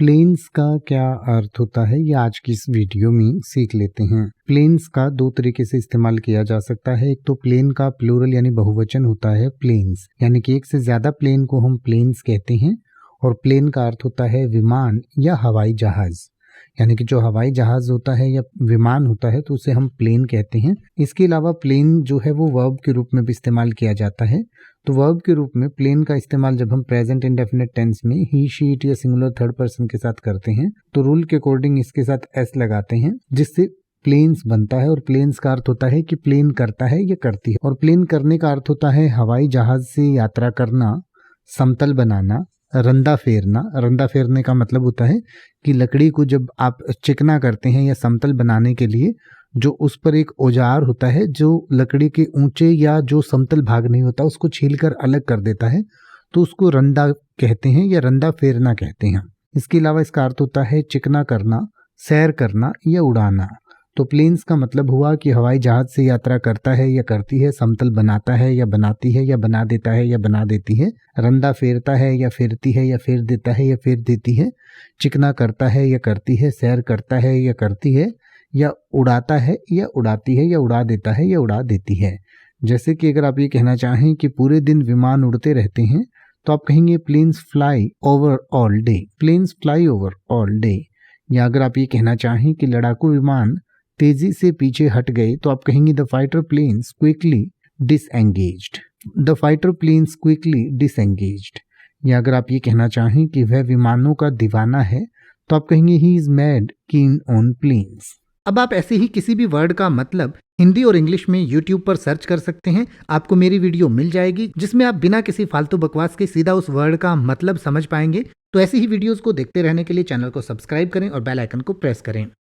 Planes का क्या अर्थ होता है ये आज की इस वीडियो में सीख लेते हैं। प्लेन्स का दो तरीके से इस्तेमाल किया जा सकता है। एक तो प्लेन का प्लूरल यानी बहुवचन होता है प्लेन्स, यानी कि एक से ज्यादा प्लेन को हम प्लेन्स कहते हैं। और प्लेन का अर्थ होता है विमान या हवाई जहाज, यानी कि जो हवाई जहाज होता है या विमान होता है तो उसे हम प्लेन कहते हैं। इसके अलावा प्लेन जो है वो वर्ब के रूप में भी इस्तेमाल किया जाता है। तो वर्ब के रूप में प्लेन का इस्तेमाल जब हम प्रेजेंट इंडेफिनिट टेंस में ही, शी, इट या सिंगुलर थर्ड पर्सन के साथ करते हैं तो रूल के अकॉर्डिंग इसके साथ एस लगाते हैं, जिससे प्लेन्स बनता है। और प्लेन्स का अर्थ होता है कि प्लेन करता है या करती है। और प्लेन करने का अर्थ होता है हवाई जहाज से यात्रा करना, समतल बनाना, रंदा फेरना। रंदा फेरने का मतलब होता है कि लकड़ी को जब आप चिकना करते हैं या समतल बनाने के लिए जो उस पर एक औजार होता है जो लकड़ी के ऊंचे या जो समतल भाग नहीं होता उसको छीलकर अलग कर देता है, तो उसको रंदा कहते हैं या रंदा फेरना कहते हैं। इसके अलावा इसका अर्थ होता है चिकना करना, सैर करना या उड़ाना। तो प्लेन्स का मतलब हुआ कि हवाई जहाज से यात्रा करता है या करती है, समतल बनाता है या बनाती है या बना देता है या बना देती है, रंदा फेरता है या फेरती है या फेर देता है या फेर देती है, चिकना करता है या करती है, सैर करता है या करती है, या उड़ाता है या उड़ाती है या उड़ा देता है या उड़ा देती है। जैसे कि अगर आप ये कहना चाहें कि पूरे दिन विमान उड़ते रहते हैं तो आप कहेंगे planes fly over all day. Planes fly over all day. या अगर आप ये कहना चाहें कि लड़ाकू विमान तेजी से पीछे हट गए तो आप कहेंगे the fighter planes quickly disengaged. The fighter planes quickly disengaged. या अगर आप ये कहना चाहें कि वह विमानों का दीवाना है तो आप कहेंगे he is mad keen on planes. अब आप ऐसे ही किसी भी वर्ड का मतलब हिंदी और इंग्लिश में YouTube पर सर्च कर सकते हैं। आपको मेरी वीडियो मिल जाएगी जिसमें आप बिना किसी फालतू बकवास के सीधा उस वर्ड का मतलब समझ पाएंगे। तो ऐसी ही वीडियोस को देखते रहने के लिए चैनल को सब्सक्राइब करें और बेल आइकन को प्रेस करें।